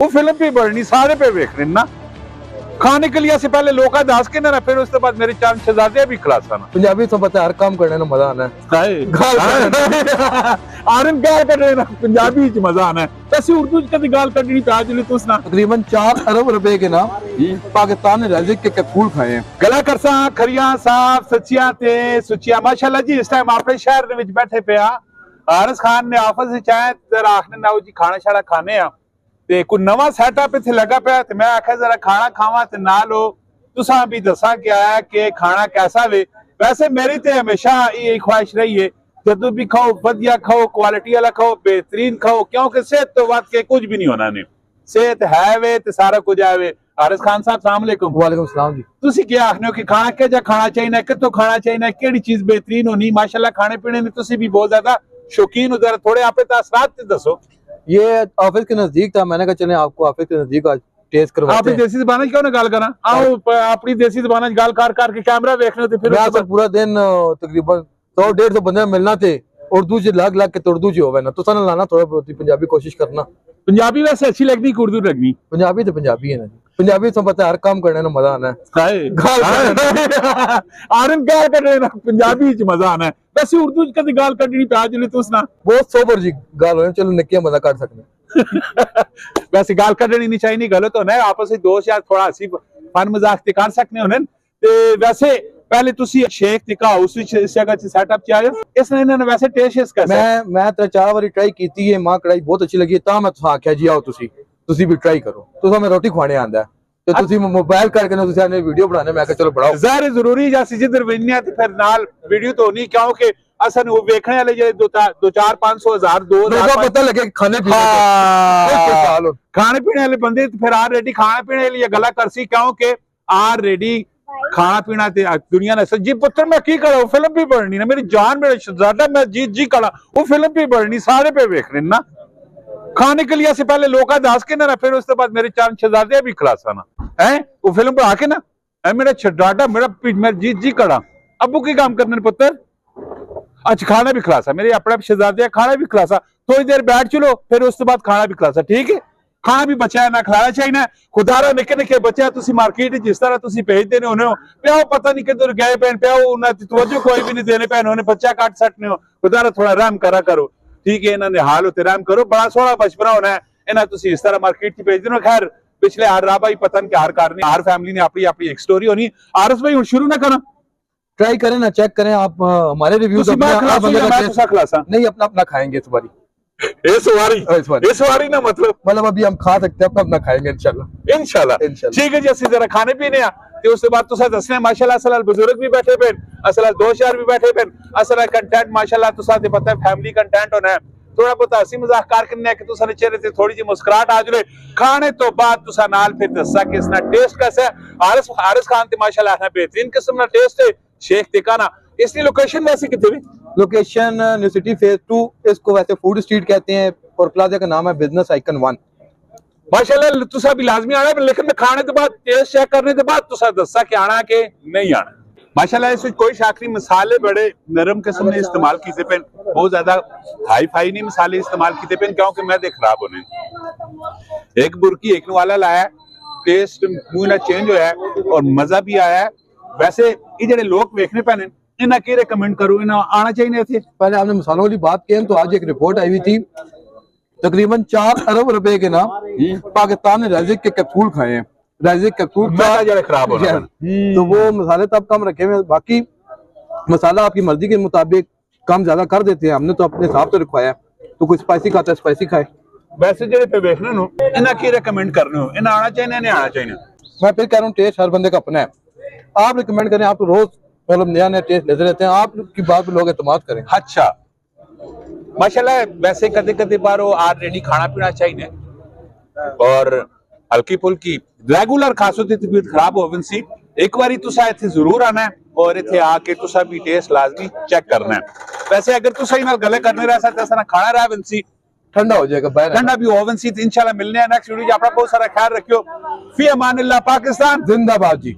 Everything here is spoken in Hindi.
वो फिल्म भी बढ़नी सारे पे वेखने ना खाने के लिए से पहले लोग दास के ना फिर उसके बाद मेरे चांद शहजादे भी खिला ना पंजाबी तो पता है हर काम करने में मजा आना है आरन गाल करने ना पंजाबी च मजा आना है वैसे उर्दू च कदी गाल करनी पे आज तो सुना तकरीबन 4 अरब रुपए के ना पाकिस्तान ने रज़िक के कैप्सूल खाए हैं। गला करसा खरियां साफ सच्चियां ते सुचियां माशाल्लाह जी इस टाइम अपने शहर दे विच बैठे पे आरस खान ने ऑफिस विच आए जरा आखने नाओ जी खाना शाना खाने आ ते कोई नवा सेटअप इत्थे लगा पिया ते मैं आख्या जरा खाना खावा ते नाल हो तुसां भी दसा क्या है कि खाना कैसा वे। वैसे मेरी ते हमेशा यही ख्वाहिश रही है जदों भी खाओ वधिया खाओ क्वालिटी वाला खाओ बेहतरीन खाओ क्योंकि सेहत तो वध के कुछ भी नहीं होना ने सेहत है वे ते सारा कुछ है वे। आरस खान साहब अस्सलाम वालेकुम। वालेकुम सलाम जी। तुसी क्या आखने हो कि खाना क्या जा खाना चाहिए कितों खाना चाहिए केड़ी चीज बेहतरीन होनी माशाल्लाह खाने पीने में तुसी भी बहुत ज्यादा शौकीन हो जरा थोड़े आप तासरात दसो। ये ऑफिस के नजदीक था मैंने कहा चले आपको ऑफिस के नजदीक आज टेस्ट करवाते हैं। अपनी देसी जबान क्यों ना गाल करा आओ अपनी देसी जबान गाल कर के कैमरा देखने थे फिर मैं पूरा दिन तकरीबन 100-150 बंदे मिलना थे उर्दू च लग के तो उर्दू च होवे ना तो सन लाना थोड़ा बहुत पंजाबी कोशिश करना। पंजाबी वैसे अच्छी लगती कि उर्दू लगनी पंजाबी तो पंजाबी है ना पंजाबी तो पता है हर काम करने में मजा आना है आरन गाल करने ना पंजाबी च मजा आना है वैसे उर्दू च कदी गाल करनी पे आज तो सुना बहुत सोबर जी गाल होने चलो निकिया मजा कर सकते वैसे गाल करनी नहीं चाहिए गलत होना है आपस में दोस्त यार थोड़ा हंसी फन मजाक ते कर सकने होने ते वैसे पहले तुसी शेख तिका हाउस विच इस जगह च सेटअप च आए इसने इन्होंने वैसे टेस्ट कैसा मैं 3-4 बारी ट्राई कीती है मां कढ़ाई बहुत अच्छी लगी ता मैं तुसा आख्या जी आओ तुसी भी ट्राई करो तुसा मैं रोटी खाने आंदा ते तुसी मोबाइल करके ना तुसी आने वीडियो बनाने मैं चलो बढ़ाओ ज़ाहिर जरूरी जैसे जिधर विन्या ते फिर नाल वीडियो तो नहीं क्योंकि असन वो देखने वाले जे 2-4-500,000 2,000 पता लगे खाने पीने वाले बंदे फिर ऑलरेडी खाने पीने लिए गला करसी क्योंकि ऑलरेडी खाना पीना ते दुनिया ने जी पुत्र मैं की करा फिल्म भी बढ़नी ना मेरी जान मेरा शहजादा मैं जी करा वो फिल्म भी बढ़नी सारे पे देखने ना खाने के लिए से पहले लोग दास के ना फिर उसके बाद मेरे चांद शहजादे भी खिलासा ना है वो फिल्म बढ़ा के ना मेरा शहजादा मेरा जी करा अबू की काम करने पुत्र अच्छा खाना भी खिलासा मेरे अपने शहजादे खाना भी खिलासा थोड़ी देर बैठ चलो फिर उसके बाद खाना भी खिलासा ठीक है खाना भी बचा है ना खिलाना चाहिए ना खुदारा निके निके बच्चे तुसी मार्केट जिस तरह तुसी भेजते ने उन्हें प्याओ पता नहीं किधर गए पैन प्याओ उन्हें तवज्जो कोई भी नहीं देने पैन उन्हें बच्चा काट सकने हो खुदारा थोड़ा रहम करा करो ठीक है इन्होंने हाल होते रहम करो बड़ा सोहना बचपना होना है इन्हें तुसी इस तरह मार्केट की भेज दो खैर पिछले हर राबा ही पता नहीं हर कारने हर फैमिली ने अपनी अपनी एक स्टोरी होनी आरस भाई शुरू ना करो ट्राई करें ना चेक करें आप हमारे रिव्यूज नहीं अपना अपना खाएंगे इस बारी इस बारी ना मतलब अभी हम खा सकते हैं अपना खाएंगे इंशाल्लाह ठीक है जी असं जरा खाने पीने ते उसके बाद तुसा दसने माशाल्लाह असल बुजुर्ग भी बैठे पे असल दोस्त यार भी बैठे पे असल कंटेंट माशाल्लाह तुसा ते पता है फैमिली कंटेंट होना है थोड़ा बहुत हंसी मजाक करने कि तुसा चेहरे ते थोड़ी जी मुस्कुराहट आ जाए खाने तो बाद तुसा नाल फिर दसा कि इसना टेस्ट कैसा है आरस खान ते माशाल्लाह बेहतरीन किस्म का टेस्ट है शेख तिकाना इसकी लोकेशन वैसे कितने भी लोकेशन न्यू सिटी फेज 2 इसको वैसे फूड स्ट्रीट कहते हैं और प्लाजा का नाम है बिजनेस आइकन 1 माशाल्लाह तुसा भी लाजमी आना है लेकिन खाने के बाद टेस्ट चेक करने के बाद तुसा दसा कि आना के नहीं आना माशाल्लाह इसमें कोई शाकरी मसाले बड़े नरम किस्म ने इस्तेमाल किए पे बहुत ज्यादा हाई फाई नहीं मसाले इस्तेमाल किए पे क्योंकि मैं देख खराब होने एक बुरकी एक वाला लाया टेस्ट मुंह ना चेंज होया और मजा भी आया वैसे ये जड़े लोग देखने पे इन्हें की रिकमेंड करूं इन्हें आना चाहिए थे। पहले आपने मसालों वाली बात की तो आज एक रिपोर्ट आई हुई थी तकरीबन 4 अरब रुपए के ना पाकिस्तान ने रज़िक के कैप्सूल खाए हैं रज़िक कैप्सूल खराब हो रहा है तो वो मसाले तब कम रखे हुए बाकी मसाला आपकी मर्जी के मुताबिक कम ज्यादा कर देते हैं हमने तो अपने हिसाब से रखवाया तो कोई स्पाइसी खाता है स्पाइसी खाए वैसे जो पे देखने नो इन्हें की रिकमेंड करने हो इन्हें आना चाहिए नहीं आना चाहिए मैं फिर कह रहा हूँ टेस्ट हर बंदे का अपना है आप रिकमेंड करें आप तो रोज मतलब नया टेस्ट लेते रहते हैं आपकी बात पे लोग एतमाद करें। अच्छा माशाल्लाह वैसे कदे कदे बार ऑलरेडी खाना पीना चाहिए और हल्की फुल्की रेगुलर खासो दी तबीयत खराब होवन सी एक बारी तुसा इत्थे जरूर आना है और इत्थे आके तुसा भी टेस्ट लाजमी चेक करना है। वैसे अगर तुसा ही नाल गले करने रह सकते ऐसा खाना रहा सी ठंडा हो जाएगा बाहर ठंडा भी ओवन सी इंशाल्लाह मिलने हैं नेक्स्ट वीडियो अपना बहुत सारा ख्याल रखियो फी अमान अल्लाह पाकिस्तान जिंदाबाद जी।